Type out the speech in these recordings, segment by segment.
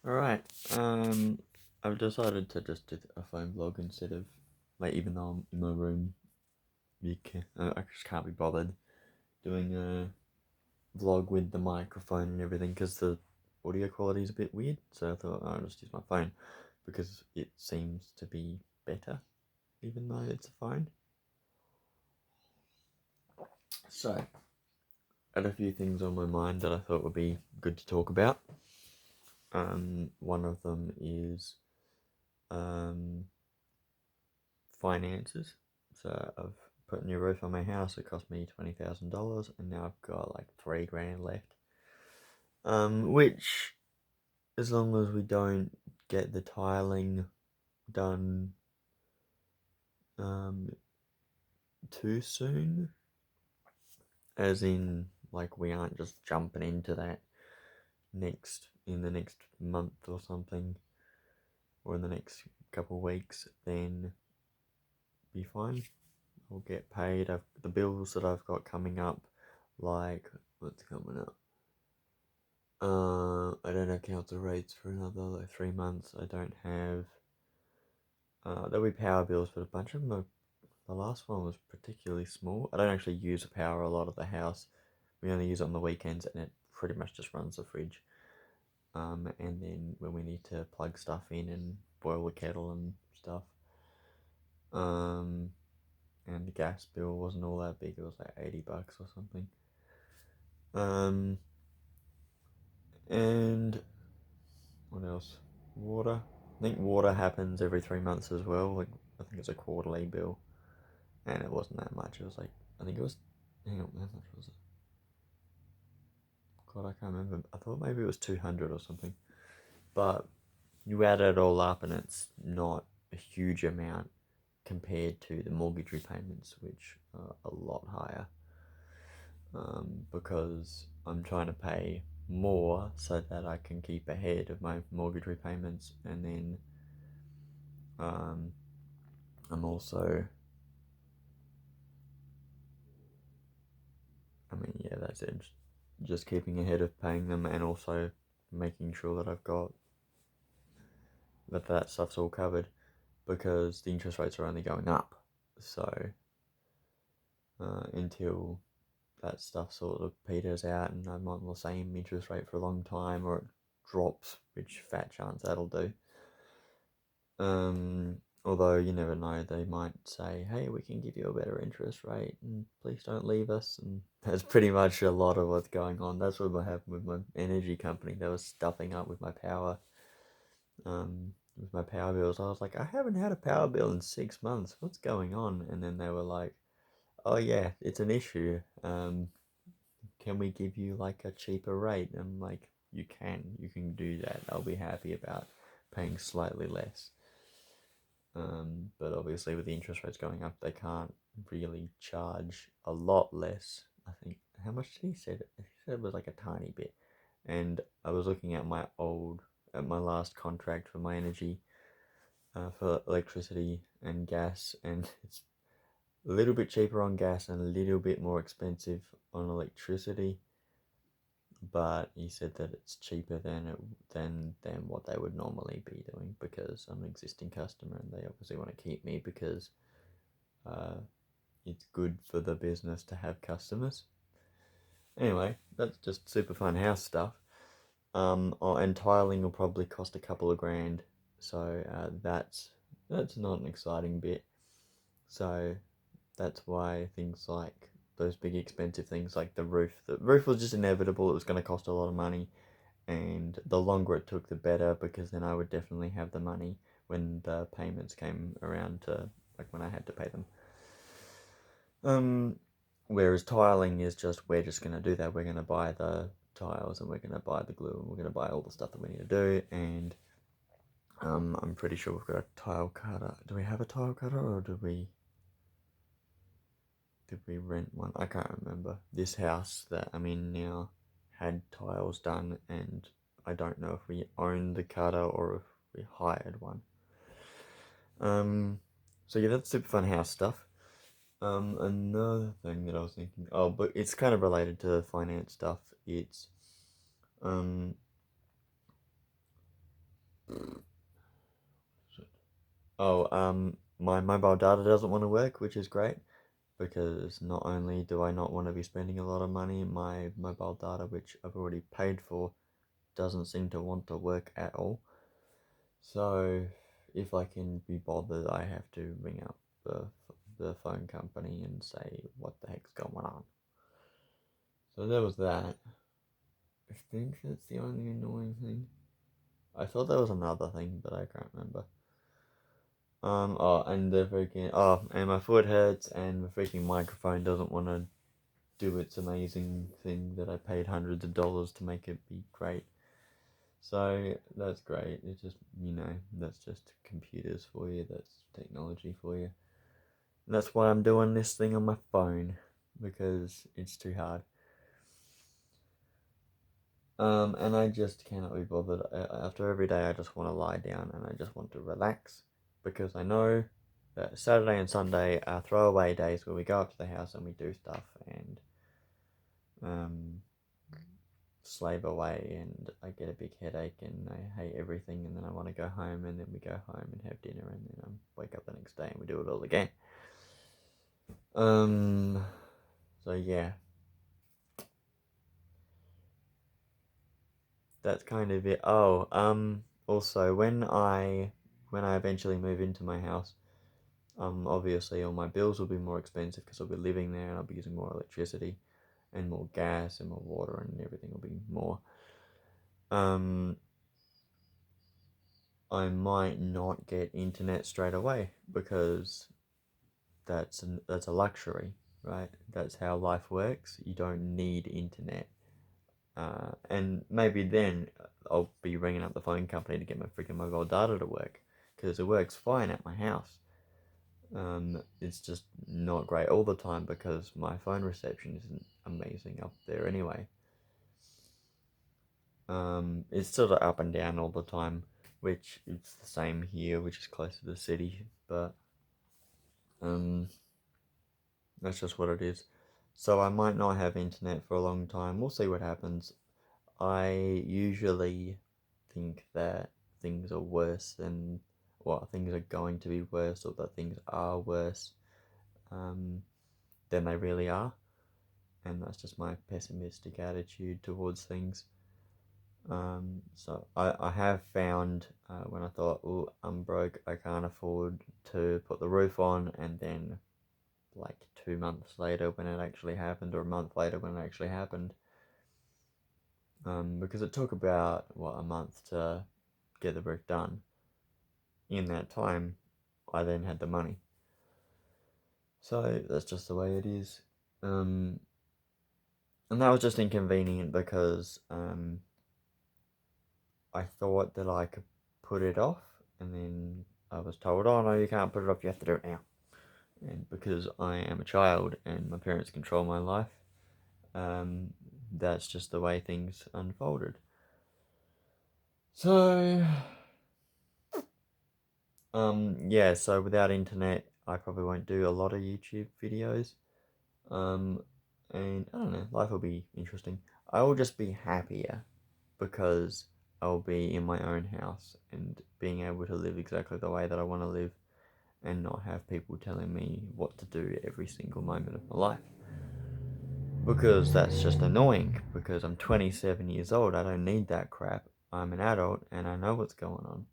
Alright, I've decided to just do a phone vlog instead of, like, even though I'm in my room, I just can't be bothered doing a vlog with the microphone and everything because the audio quality is a bit weird, so I thought I'll just use my phone because it seems to be better, even though it's a phone. So, I had a few things on my mind that I thought would be good to talk about. One of them is um, finances. So I've put a new roof on my house. It cost me $20,000, and now I've got like $3,000 left. Which, as long as we don't get the tiling done um too soon, as in like we aren't just jumping into that in the next month or something, or in the next couple of weeks, then be fine. I'll get paid. The bills that I've got coming up, like what's coming up. I don't have council rates for another like 3 months. I don't have. There'll be power bills, but a bunch of them are. The last one was particularly small. I don't actually use the power a lot of the house. We only use it on the weekends, and it pretty much just runs the fridge. And then when we need to plug stuff in and boil the kettle and stuff. Um, and the gas bill wasn't all that big. It was like $80 or something. Um, and what else? Water. I think water happens every 3 months as well. Like I think it's a quarterly bill, and it wasn't that much. It was like I think it was. Hang on, how much was it? God, I can't remember. I thought maybe it was 200 or something. But you add it all up, and it's not a huge amount compared to the mortgage repayments, which are a lot higher. Because I'm trying to pay more so that I can keep ahead of my mortgage repayments, and then um, I'm also, yeah, that's it. Just keeping ahead of paying them, and also making sure that I've got that stuff's all covered, because the interest rates are only going up. So until that stuff sort of peters out and I'm on the same interest rate for a long time, or it drops, which fat chance that'll do. Although you never know, they might say, "Hey, we can give you a better interest rate, and please don't leave us." And that's pretty much a lot of what's going on. That's what happened with my energy company. They were stuffing up with my power bills. I was like, "I haven't had a power bill in 6 months. What's going on?" And then they were like, "Oh yeah, it's an issue. Can we give you like a cheaper rate?" And I'm like, you can do that. I'll be happy about paying slightly less." But obviously with the interest rates going up, they can't really charge a lot less. I think, how much did he say? He said it was like a tiny bit. And I was looking at my last contract for my energy, for electricity and gas, and it's a little bit cheaper on gas and a little bit more expensive on electricity. But he said that it's cheaper than what they would normally be doing, because I'm an existing customer and they obviously want to keep me, because uh, it's good for the business to have customers. Anyway, that's just super fun house stuff. And tiling will probably cost a couple of grand, so that's not an exciting bit. So that's why things like those big expensive things like the roof was just inevitable. It was going to cost a lot of money, and the longer it took, the better, because then I would definitely have the money when the payments came around, to like when I had to pay them. Um, Whereas tiling is just, we're just gonna do that. We're gonna buy the tiles, and we're gonna buy the glue, and we're gonna buy all the stuff that we need to do. And I'm pretty sure we've got a tile cutter. Do we have a tile cutter, or did we rent one? I can't remember. This house that I'm in now had tiles done, and I don't know if we owned the cutter or if we hired one. So yeah, that's super fun house stuff. Another thing that I was thinking, oh, but it's kind of related to finance stuff. It's um, My mobile data doesn't want to work, which is great because not only do I not want to be spending a lot of money, my mobile data, which I've already paid for, doesn't seem to want to work at all. So if I can be bothered, I have to ring up the phone company and say what the heck's going on. So there was that. I think that's the only annoying thing. I thought there was another thing, but I can't remember. And my foot hurts, and the freaking microphone doesn't want to do its amazing thing that I paid hundreds of dollars to make it be great. So that's great. It's just, that's just computers for you, that's technology for you. And that's why I'm doing this thing on my phone, because it's too hard. And I just cannot be bothered. After every day, I just want to lie down and I just want to relax, because I know that Saturday and Sunday are throwaway days where we go up to the house and we do stuff and slave away, and I get a big headache and I hate everything, and then I want to go home, and then we go home and have dinner, and then I wake up the next day and we do it all again. So yeah. That's kind of it. Also when I eventually move into my house, obviously all my bills will be more expensive because I'll be living there and I'll be using more electricity and more gas and more water, and everything will be more. I might not get internet straight away because that's a luxury, right? That's how life works. You don't need internet. And maybe then I'll be ringing up the phone company to get my freaking mobile data to work, because it works fine at my house. It's just not great all the time because my phone reception isn't amazing up there anyway. It's sort of up and down all the time, which it's the same here, which is close to the city, but that's just what it is. So I might not have internet for a long time. We'll see what happens. I usually think that things are worse than, well, things are going to be worse, or that things are worse than they really are. And that's just my pessimistic attitude towards things. So I have found when I thought, oh, I'm broke, I can't afford to put the roof on, and then like 2 months later when it actually happened, or a month later when it actually happened, because it took about, a month to get the roof done. In that time, I then had the money. So that's just the way it is. And that was just inconvenient because I thought that I could put it off, and then I was told, oh no, you can't put it off, you have to do it now. And because I am a child and my parents control my life, that's just the way things unfolded. So, yeah, so without internet, I probably won't do a lot of YouTube videos. And I don't know, life will be interesting. I will just be happier because I'll be in my own house and being able to live exactly the way that I want to live, and not have people telling me what to do every single moment of my life. Because that's just annoying, because I'm 27 years old, I don't need that crap. I'm an adult and I know what's going on.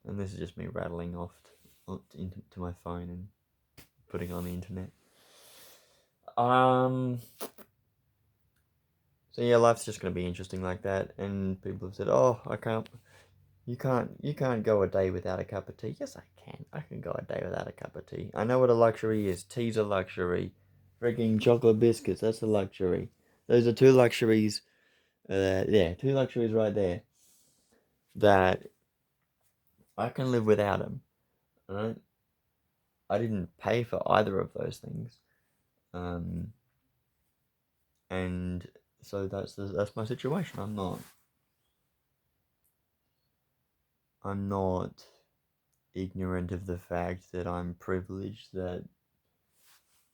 And this is just me rattling off into my phone and putting on the internet. So yeah, life's just gonna be interesting like that. And people have said, "Oh, you can't go a day without a cup of tea." Yes, I can. I can go a day without a cup of tea. I know what a luxury is. Tea's a luxury. Freaking chocolate biscuits, that's a luxury. Those are two luxuries. Yeah, two luxuries right there. That I can live without them. Right? I didn't pay for either of those things. And so that's my situation. I'm not ignorant of the fact that I'm privileged that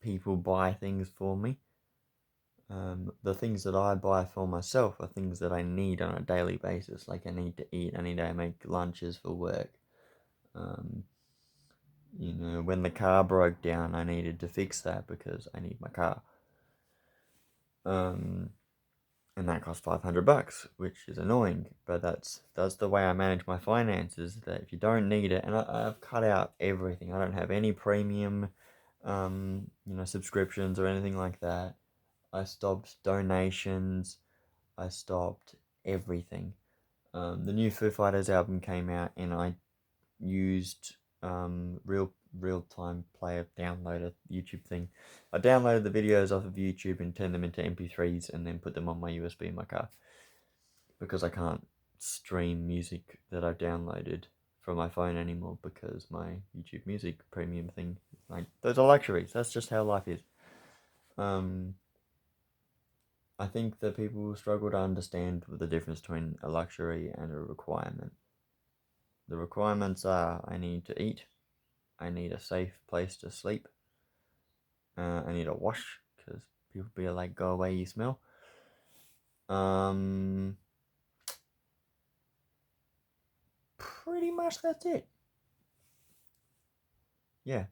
people buy things for me. The things that I buy for myself are things that I need on a daily basis. Like I need to eat, I need to make lunches for work. You know, when the car broke down, I needed to fix that because I need my car. And that cost $500, which is annoying, but that's the way I manage my finances. That if you don't need it, and I've cut out everything. I don't have any premium, subscriptions or anything like that. I stopped donations. I stopped everything. The new Foo Fighters album came out, and I used real time player downloader YouTube thing. I downloaded the videos off of YouTube and turned them into MP3s and then put them on my USB in my car because I can't stream music that I've downloaded from my phone anymore because my YouTube Music premium thing, like, those are luxuries. That's just how life is. I think that people struggle to understand the difference between a luxury and a requirement. The requirements are: I need to eat, I need a safe place to sleep, I need a wash because people be like, "Go away, you smell." Um, Pretty much that's it. Yeah,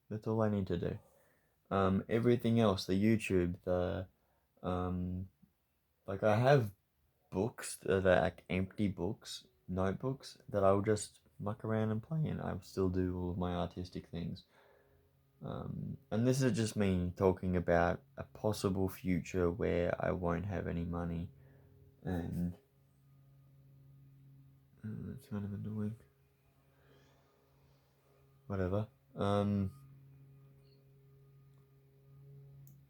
that's all I need to do. Everything else, the YouTube, um, like, I have books that are like empty books, notebooks that I'll just muck around and play in. I still do all of my artistic things. And this is just me talking about a possible future where I won't have any money, and it's kind of annoying. Whatever.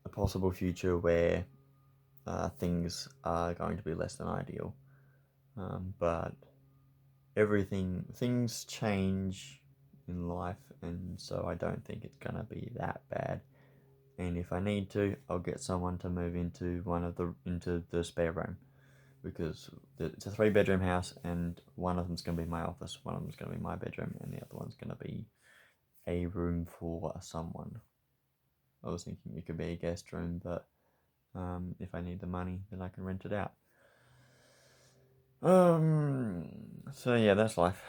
A possible future where things are going to be less than ideal. But things change in life, and so I don't think it's gonna be that bad. And if I need to, I'll get someone to move into into the spare room, because it's a 3-bedroom house, and one of them's gonna be my office, one of them's gonna be my bedroom, and the other one's gonna be a room for someone. I was thinking it could be a guest room, but if I need the money, then I can rent it out. So yeah, that's life.